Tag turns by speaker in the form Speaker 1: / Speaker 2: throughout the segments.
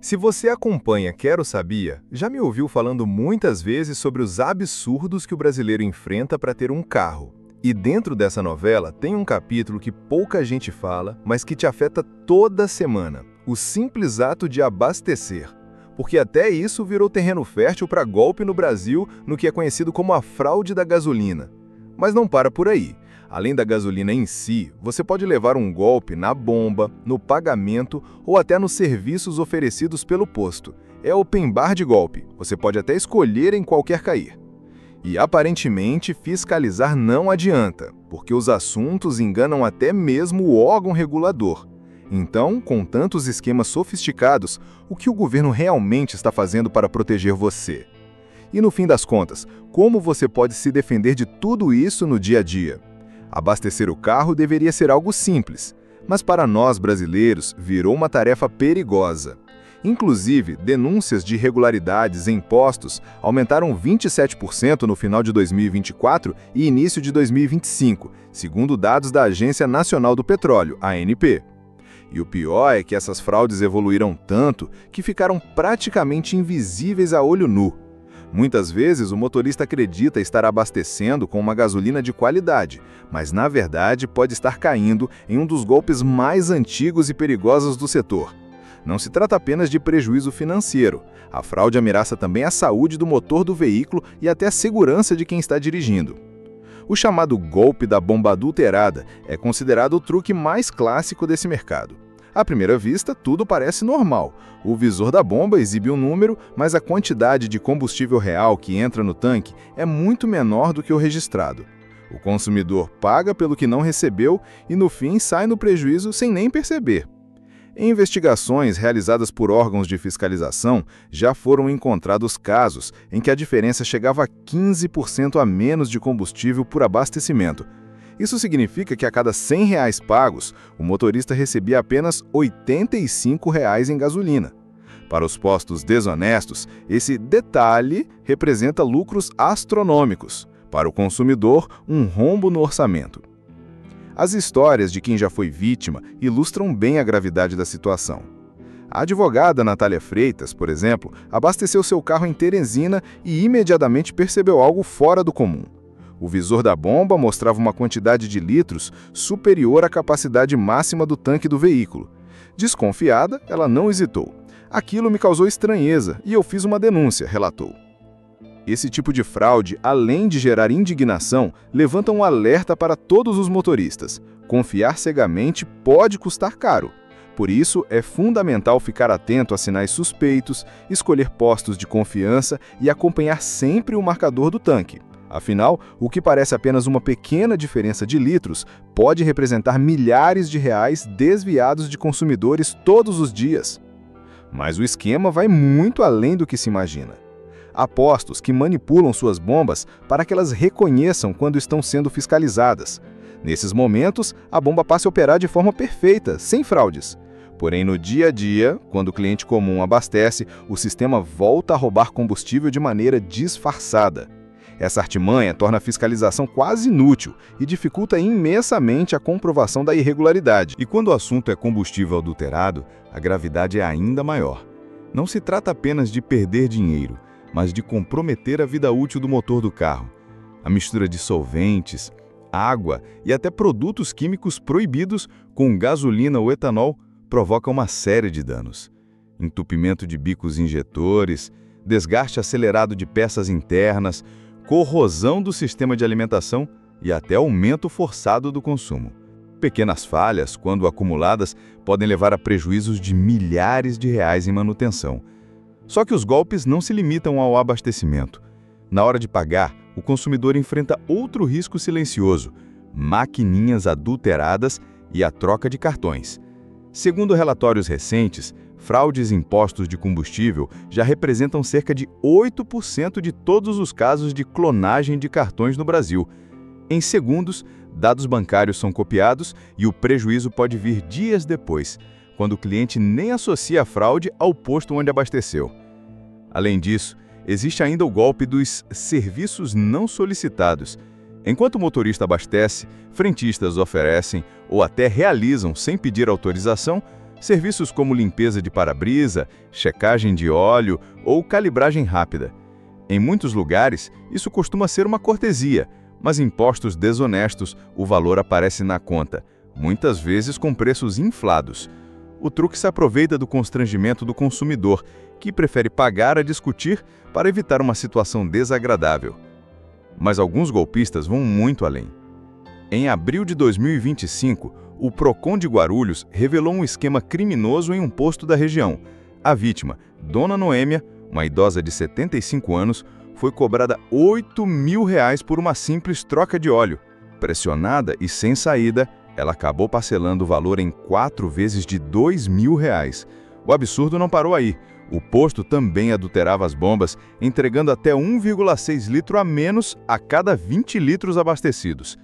Speaker 1: Se você acompanha Quero Sabia, já me ouviu falando muitas vezes sobre os absurdos que o brasileiro enfrenta para ter um carro. E dentro dessa novela tem um capítulo que pouca gente fala, mas que te afeta toda semana: o simples ato de abastecer. Porque até isso virou terreno fértil para golpe no Brasil no que é conhecido como a fraude da gasolina. Mas não para por aí. Além da gasolina em si, você pode levar um golpe na bomba, no pagamento ou até nos serviços oferecidos pelo posto. É open bar de golpe, você pode até escolher em qual quer cair. E aparentemente fiscalizar não adianta, porque os assuntos enganam até mesmo o órgão regulador. Então, com tantos esquemas sofisticados, o que o governo realmente está fazendo para proteger você? E no fim das contas, como você pode se defender de tudo isso no dia a dia? Abastecer o carro deveria ser algo simples, mas para nós brasileiros virou uma tarefa perigosa. Inclusive, denúncias de irregularidades em postos aumentaram 27% no final de 2024 e início de 2025, segundo dados da Agência Nacional do Petróleo, ANP. E o pior é que essas fraudes evoluíram tanto que ficaram praticamente invisíveis a olho nu. Muitas vezes o motorista acredita estar abastecendo com uma gasolina de qualidade, mas na verdade pode estar caindo em um dos golpes mais antigos e perigosos do setor. Não se trata apenas de prejuízo financeiro. A fraude ameaça também a saúde do motor do veículo e até a segurança de quem está dirigindo. O chamado golpe da bomba adulterada é considerado o truque mais clássico desse mercado. À primeira vista, tudo parece normal. O visor da bomba exibe um número, mas a quantidade de combustível real que entra no tanque é muito menor do que o registrado. O consumidor paga pelo que não recebeu e, no fim, sai no prejuízo sem nem perceber. Em investigações realizadas por órgãos de fiscalização, já foram encontrados casos em que a diferença chegava a 15% a menos de combustível por abastecimento. Isso significa que a cada R$ 100 pagos, o motorista recebia apenas R$ 85 em gasolina. Para os postos desonestos, esse detalhe representa lucros astronômicos. Para o consumidor, um rombo no orçamento. As histórias de quem já foi vítima ilustram bem a gravidade da situação. A advogada Natália Freitas, por exemplo, abasteceu seu carro em Teresina e imediatamente percebeu algo fora do comum. O visor da bomba mostrava uma quantidade de litros superior à capacidade máxima do tanque do veículo. Desconfiada, ela não hesitou. Aquilo me causou estranheza e eu fiz uma denúncia, relatou. Esse tipo de fraude, além de gerar indignação, levanta um alerta para todos os motoristas. Confiar cegamente pode custar caro. Por isso, é fundamental ficar atento a sinais suspeitos, escolher postos de confiança e acompanhar sempre o marcador do tanque. Afinal, o que parece apenas uma pequena diferença de litros pode representar milhares de reais desviados de consumidores todos os dias. Mas o esquema vai muito além do que se imagina. Há postos que manipulam suas bombas para que elas reconheçam quando estão sendo fiscalizadas. Nesses momentos, a bomba passa a operar de forma perfeita, sem fraudes. Porém, no dia a dia, quando o cliente comum abastece, o sistema volta a roubar combustível de maneira disfarçada. Essa artimanha torna a fiscalização quase inútil e dificulta imensamente a comprovação da irregularidade.
Speaker 2: E quando o assunto é combustível adulterado, a gravidade é ainda maior. Não se trata apenas de perder dinheiro, mas de comprometer a vida útil do motor do carro. A mistura de solventes, água e até produtos químicos proibidos com gasolina ou etanol provoca uma série de danos. Entupimento de bicos injetores, desgaste acelerado de peças internas, corrosão do sistema de alimentação e até aumento forçado do consumo. Pequenas falhas, quando acumuladas, podem levar a prejuízos de milhares de reais em manutenção. Só que os golpes não se limitam ao abastecimento. Na hora de pagar, o consumidor enfrenta outro risco silencioso: maquininhas adulteradas e a troca de cartões. Segundo relatórios recentes, fraudes em postos de combustível já representam cerca de 8% de todos os casos de clonagem de cartões no Brasil. Em segundos, dados bancários são copiados e o prejuízo pode vir dias depois, quando o cliente nem associa a fraude ao posto onde abasteceu. Além disso, existe ainda o golpe dos serviços não solicitados. Enquanto o motorista abastece, frentistas oferecem ou até realizam, sem pedir autorização, serviços como limpeza de para-brisa, checagem de óleo ou calibragem rápida. Em muitos lugares, isso costuma ser uma cortesia, mas em postos desonestos, o valor aparece na conta, muitas vezes com preços inflados. O truque se aproveita do constrangimento do consumidor, que prefere pagar a discutir para evitar uma situação desagradável. Mas alguns golpistas vão muito além. Em abril de 2025, o Procon de Guarulhos revelou um esquema criminoso em um posto da região. A vítima, Dona Noêmia, uma idosa de 75 anos, foi cobrada R$ 8.000 por uma simples troca de óleo. Pressionada e sem saída, ela acabou parcelando o valor em 4 vezes de R$ 2.000. O absurdo não parou aí. O posto também adulterava as bombas, entregando até 1,6 litro a menos a cada 20 litros abastecidos.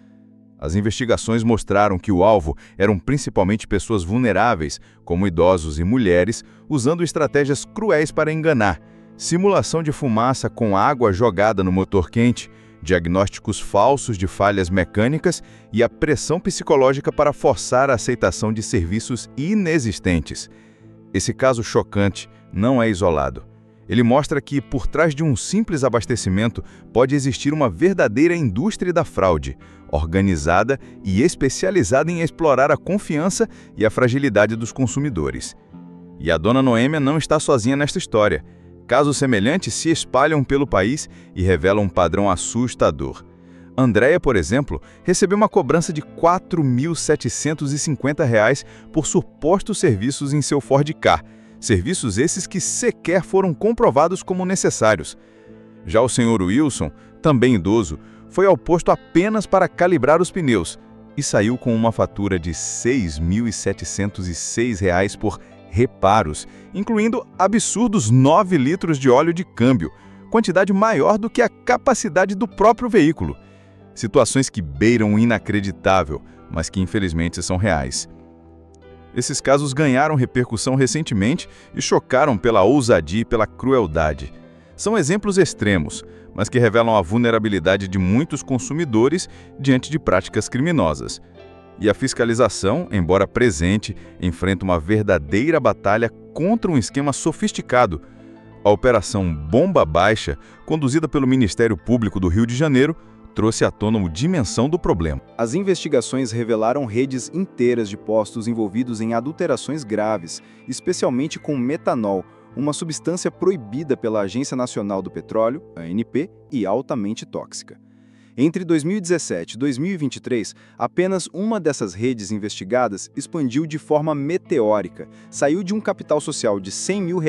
Speaker 2: As investigações mostraram que o alvo eram principalmente pessoas vulneráveis, como idosos e mulheres, usando estratégias cruéis para enganar. Simulação de fumaça com água jogada no motor quente, diagnósticos falsos de falhas mecânicas e a pressão psicológica para forçar a aceitação de serviços inexistentes. Esse caso chocante não é isolado. Ele mostra que, por trás de um simples abastecimento, pode existir uma verdadeira indústria da fraude, organizada e especializada em explorar a confiança e a fragilidade dos consumidores. E a Dona Noêmia não está sozinha nesta história. Casos semelhantes se espalham pelo país e revelam um padrão assustador. Andréia, por exemplo, recebeu uma cobrança de R$ 4.750 por supostos serviços em seu Ford Ka, serviços esses que sequer foram comprovados como necessários. Já o senhor Wilson, também idoso, foi ao posto apenas para calibrar os pneus e saiu com uma fatura de R$ 6.706 por reparos, incluindo absurdos 9 litros de óleo de câmbio, quantidade maior do que a capacidade do próprio veículo. Situações que beiram o inacreditável, mas que infelizmente são reais. Esses casos ganharam repercussão recentemente e chocaram pela ousadia e pela crueldade. São exemplos extremos, mas que revelam a vulnerabilidade de muitos consumidores diante de práticas criminosas. E a fiscalização, embora presente, enfrenta uma verdadeira batalha contra um esquema sofisticado. A Operação Bomba Baixa, conduzida pelo Ministério Público do Rio de Janeiro, trouxe à tona a dimensão do problema.
Speaker 3: As investigações revelaram redes inteiras de postos envolvidos em adulterações graves, especialmente com metanol, uma substância proibida pela Agência Nacional do Petróleo, ANP, e altamente tóxica. Entre 2017 e 2023, apenas uma dessas redes investigadas expandiu de forma meteórica, saiu de um capital social de R$ 100 mil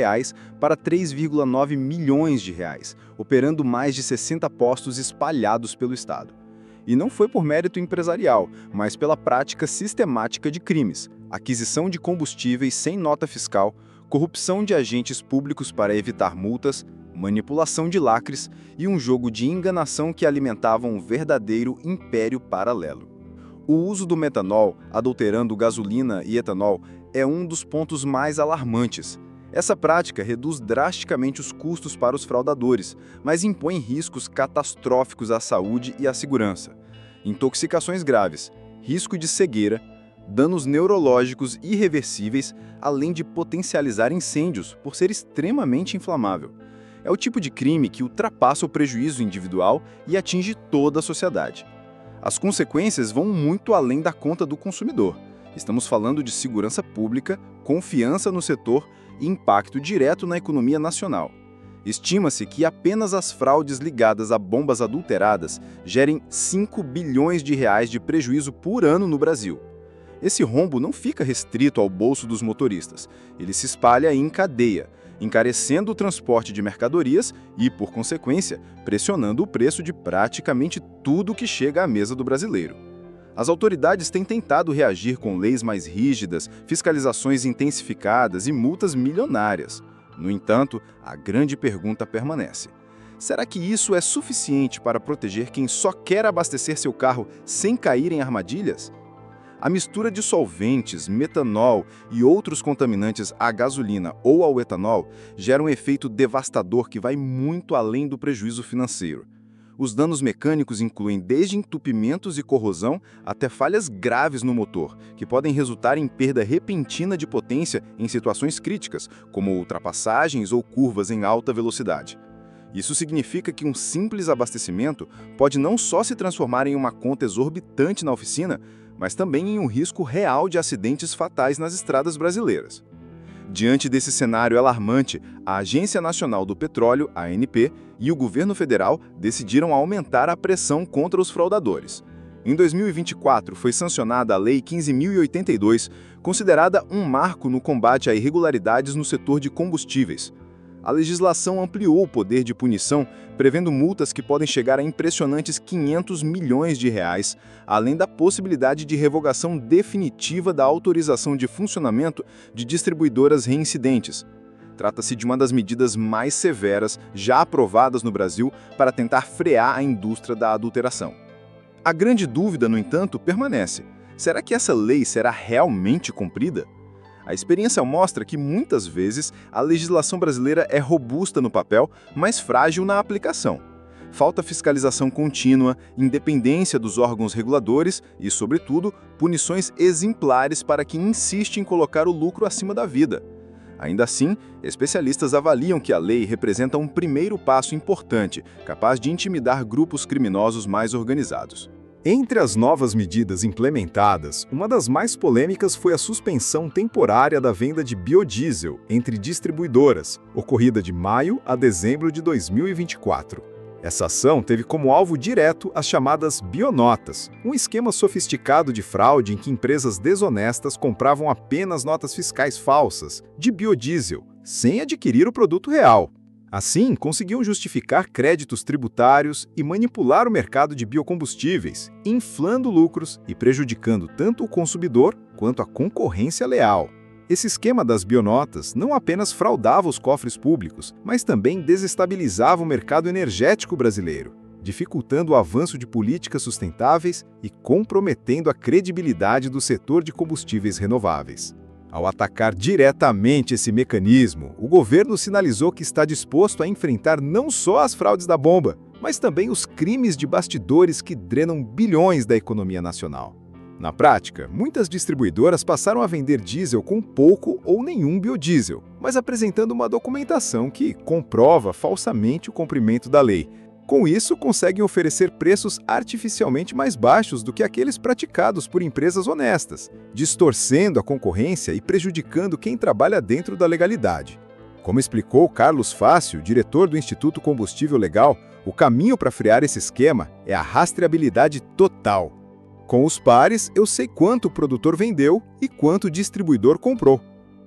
Speaker 3: para 3,9 milhões de reais, operando mais de 60 postos espalhados pelo estado. E não foi por mérito empresarial, mas pela prática sistemática de crimes, aquisição de combustíveis sem nota fiscal, corrupção de agentes públicos para evitar multas, manipulação de lacres e um jogo de enganação que alimentavam um verdadeiro império paralelo. O uso do metanol, adulterando gasolina e etanol, é um dos pontos mais alarmantes. Essa prática reduz drasticamente os custos para os fraudadores, mas impõe riscos catastróficos à saúde e à segurança. Intoxicações graves, risco de cegueira, danos neurológicos irreversíveis, além de potencializar incêndios por ser extremamente inflamável. É o tipo de crime que ultrapassa o prejuízo individual e atinge toda a sociedade. As consequências vão muito além da conta do consumidor. Estamos falando de segurança pública, confiança no setor e impacto direto na economia nacional. Estima-se que apenas as fraudes ligadas a bombas adulteradas gerem R$ 5 bilhões de prejuízo por ano no Brasil. Esse rombo não fica restrito ao bolso dos motoristas, ele se espalha em cadeia, encarecendo o transporte de mercadorias e, por consequência, pressionando o preço de praticamente tudo que chega à mesa do brasileiro. As autoridades têm tentado reagir com leis mais rígidas, fiscalizações intensificadas e multas milionárias. No entanto, a grande pergunta permanece: será que isso é suficiente para proteger quem só quer abastecer seu carro sem cair em armadilhas? A mistura de solventes, metanol e outros contaminantes à gasolina ou ao etanol gera um efeito devastador que vai muito além do prejuízo financeiro. Os danos mecânicos incluem desde entupimentos e corrosão até falhas graves no motor, que podem resultar em perda repentina de potência em situações críticas, como ultrapassagens ou curvas em alta velocidade. Isso significa que um simples abastecimento pode não só se transformar em uma conta exorbitante na oficina, mas também em um risco real de acidentes fatais nas estradas brasileiras. Diante desse cenário alarmante, a Agência Nacional do Petróleo, ANP, e o governo federal decidiram aumentar a pressão contra os fraudadores. Em 2024, foi sancionada a Lei 15.082, considerada um marco no combate a irregularidades no setor de combustíveis. A legislação ampliou o poder de punição, prevendo multas que podem chegar a impressionantes R$500 milhões, além da possibilidade de revogação definitiva da autorização de funcionamento de distribuidoras reincidentes. Trata-se de uma das medidas mais severas já aprovadas no Brasil para tentar frear a indústria da adulteração. A grande dúvida, no entanto, permanece. Será que essa lei será realmente cumprida? A experiência mostra que, muitas vezes, a legislação brasileira é robusta no papel, mas frágil na aplicação. Falta fiscalização contínua, independência dos órgãos reguladores e, sobretudo, punições exemplares para quem insiste em colocar o lucro acima da vida. Ainda assim, especialistas avaliam que a lei representa um primeiro passo importante, capaz de intimidar grupos criminosos mais organizados.
Speaker 1: Entre as novas medidas implementadas, uma das mais polêmicas foi a suspensão temporária da venda de biodiesel entre distribuidoras, ocorrida de maio a dezembro de 2024. Essa ação teve como alvo direto as chamadas bionotas, um esquema sofisticado de fraude em que empresas desonestas compravam apenas notas fiscais falsas de biodiesel, sem adquirir o produto real. Assim, conseguiam justificar créditos tributários e manipular o mercado de biocombustíveis, inflando lucros e prejudicando tanto o consumidor quanto a concorrência leal. Esse esquema das bionotas não apenas fraudava os cofres públicos, mas também desestabilizava o mercado energético brasileiro, dificultando o avanço de políticas sustentáveis e comprometendo a credibilidade do setor de combustíveis renováveis. Ao atacar diretamente esse mecanismo, o governo sinalizou que está disposto a enfrentar não só as fraudes da bomba, mas também os crimes de bastidores que drenam bilhões da economia nacional. Na prática, muitas distribuidoras passaram a vender diesel com pouco ou nenhum biodiesel, mas apresentando uma documentação que comprova falsamente o cumprimento da lei. Com isso, conseguem oferecer preços artificialmente mais baixos do que aqueles praticados por empresas honestas, distorcendo a concorrência e prejudicando quem trabalha dentro da legalidade. Como explicou Carlos Fácio, diretor do Instituto Combustível Legal, o caminho para frear esse esquema é a rastreabilidade total. Com os pares, eu sei quanto o produtor vendeu e quanto o distribuidor comprou.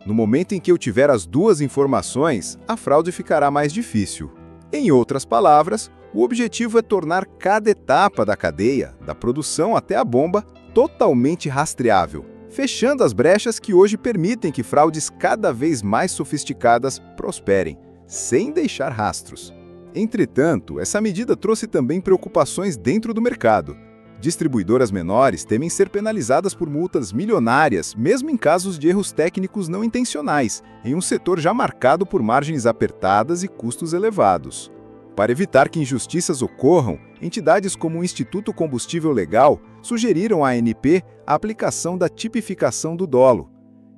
Speaker 1: No momento em que eu tiver as duas informações, a fraude ficará mais difícil. Em outras palavras, o objetivo é tornar cada etapa da cadeia, da produção até a bomba, totalmente rastreável, fechando as brechas que hoje permitem que fraudes cada vez mais sofisticadas prosperem, sem deixar rastros. Entretanto, essa medida trouxe também preocupações dentro do mercado. Distribuidoras menores temem ser penalizadas por multas milionárias, mesmo em casos de erros técnicos não intencionais, em um setor já marcado por margens apertadas e custos elevados. Para evitar que injustiças ocorram, entidades como o Instituto Combustível Legal sugeriram à ANP a aplicação da tipificação do dolo.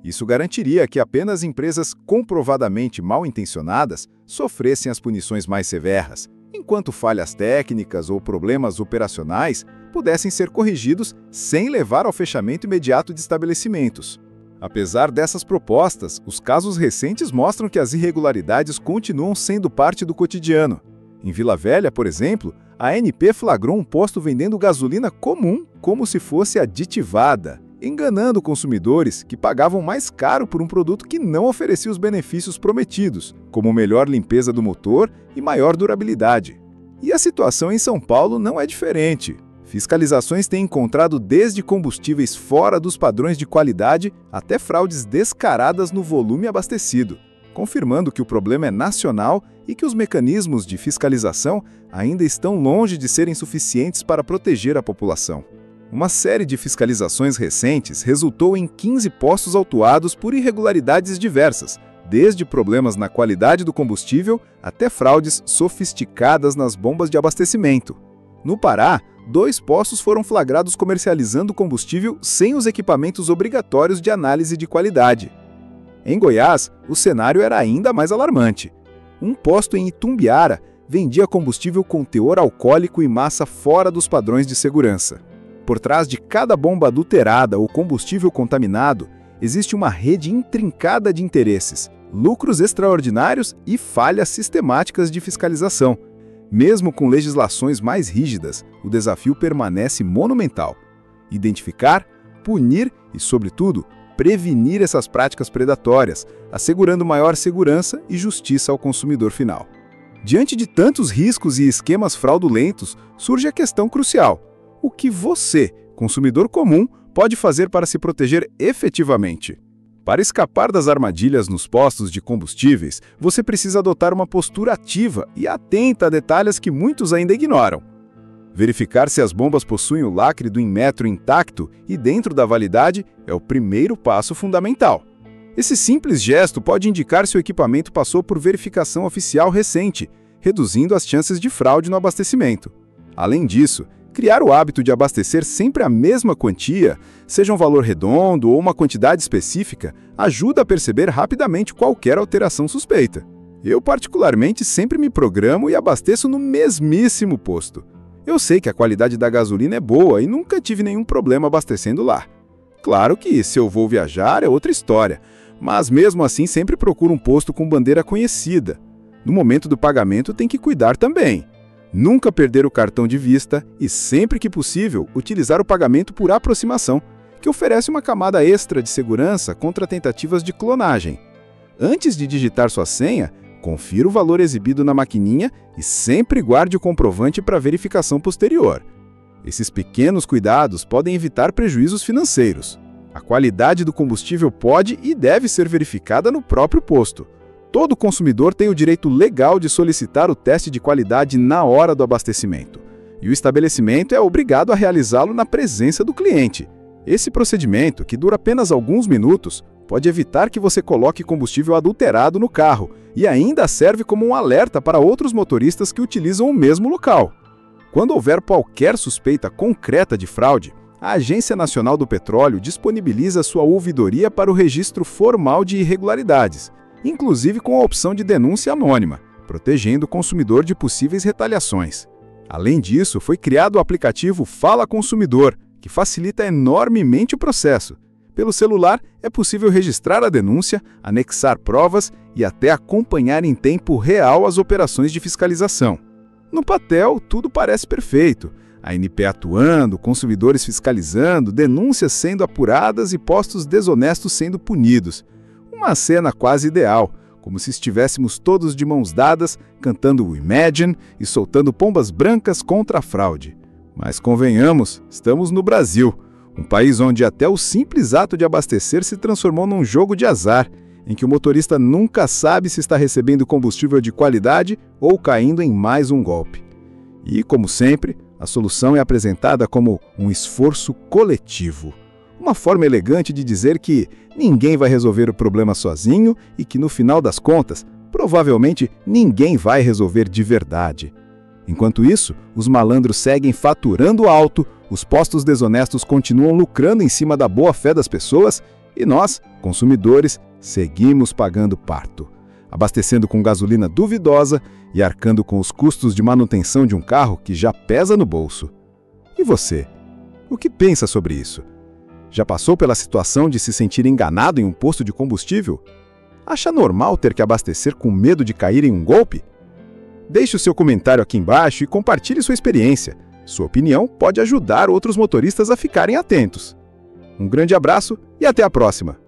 Speaker 1: Isso garantiria que apenas empresas comprovadamente mal intencionadas sofressem as punições mais severas, enquanto falhas técnicas ou problemas operacionais pudessem ser corrigidos sem levar ao fechamento imediato de estabelecimentos. Apesar dessas propostas, os casos recentes mostram que as irregularidades continuam sendo parte do cotidiano. Em Vila Velha, por exemplo, a ANP flagrou um posto vendendo gasolina comum como se fosse aditivada, enganando consumidores que pagavam mais caro por um produto que não oferecia os benefícios prometidos, como melhor limpeza do motor e maior durabilidade. E a situação em São Paulo não é diferente. Fiscalizações têm encontrado desde combustíveis fora dos padrões de qualidade até fraudes descaradas no volume abastecido, confirmando que o problema é nacional e que os mecanismos de fiscalização ainda estão longe de serem suficientes para proteger a população. Uma série de fiscalizações recentes resultou em 15 postos autuados por irregularidades diversas,
Speaker 3: desde problemas na qualidade do combustível até fraudes sofisticadas nas bombas de abastecimento. No Pará, 2 postos foram flagrados comercializando combustível sem os equipamentos obrigatórios de análise de qualidade. Em Goiás, o cenário era ainda mais alarmante. Um posto em Itumbiara vendia combustível com teor alcoólico e massa fora dos padrões de segurança. Por trás de cada bomba adulterada ou combustível contaminado, existe uma rede intrincada de interesses, lucros extraordinários e falhas sistemáticas de fiscalização. Mesmo com legislações mais rígidas, o desafio permanece monumental: identificar, punir e, sobretudo, prevenir essas práticas predatórias, assegurando maior segurança e justiça ao consumidor final. Diante de tantos riscos e esquemas fraudulentos, surge a questão crucial: o que você, consumidor comum, pode fazer para se proteger efetivamente? Para escapar das armadilhas nos postos de combustíveis, você precisa adotar uma postura ativa e atenta a detalhes que muitos ainda ignoram. Verificar se as bombas possuem o lacre do Inmetro intacto e dentro da validade é o primeiro passo fundamental. Esse simples gesto pode indicar se o equipamento passou por verificação oficial recente, reduzindo as chances de fraude no abastecimento. Além disso, criar o hábito de abastecer sempre a mesma quantia, seja um valor redondo ou uma quantidade específica, ajuda a perceber rapidamente qualquer alteração suspeita. Eu, particularmente, sempre me programo e abasteço no mesmíssimo posto. Eu sei que a qualidade da gasolina é boa e nunca tive nenhum problema abastecendo lá. Claro que, se eu vou viajar, é outra história, mas mesmo assim sempre procuro um posto com bandeira conhecida. No momento do pagamento tem que cuidar também. Nunca perder o cartão de vista e, sempre que possível, utilizar o pagamento por aproximação, que oferece uma camada extra de segurança contra tentativas de clonagem. Antes de digitar sua senha, confira o valor exibido na maquininha e sempre guarde o comprovante para verificação posterior. Esses pequenos cuidados podem evitar prejuízos financeiros. A qualidade do combustível pode e deve ser verificada no próprio posto. Todo consumidor tem o direito legal de solicitar o teste de qualidade na hora do abastecimento, e o estabelecimento é obrigado a realizá-lo na presença do cliente. Esse procedimento, que dura apenas alguns minutos, pode evitar que você coloque combustível adulterado no carro e ainda serve como um alerta para outros motoristas que utilizam o mesmo local. Quando houver qualquer suspeita concreta de fraude, a Agência Nacional do Petróleo disponibiliza sua ouvidoria para o registro formal de irregularidades, inclusive com a opção de denúncia anônima, protegendo o consumidor de possíveis retaliações. Além disso, foi criado o aplicativo Fala Consumidor, que facilita enormemente o processo. Pelo celular, é possível registrar a denúncia, anexar provas e até acompanhar em tempo real as operações de fiscalização. No papel, tudo parece perfeito. A ANP atuando, consumidores fiscalizando, denúncias sendo apuradas e postos desonestos sendo punidos. Uma cena quase ideal, como se estivéssemos todos de mãos dadas, cantando o Imagine e soltando pombas brancas contra a fraude. Mas convenhamos, estamos no Brasil, um país onde até o simples ato de abastecer se transformou num jogo de azar, em que o motorista nunca sabe se está recebendo combustível de qualidade ou caindo em mais um golpe. E, como sempre, a solução é apresentada como um esforço coletivo. Uma forma elegante de dizer que ninguém vai resolver o problema sozinho e que, no final das contas, provavelmente ninguém vai resolver de verdade. Enquanto isso, os malandros seguem faturando alto, os postos desonestos continuam lucrando em cima da boa-fé das pessoas e nós, consumidores, seguimos pagando pato, abastecendo com gasolina duvidosa e arcando com os custos de manutenção de um carro que já pesa no bolso. E você? O que pensa sobre isso? Já passou pela situação de se sentir enganado em um posto de combustível? Acha normal ter que abastecer com medo de cair em um golpe? Deixe o seu comentário aqui embaixo e compartilhe sua experiência. Sua opinião pode ajudar outros motoristas a ficarem atentos. Um grande abraço e até a próxima!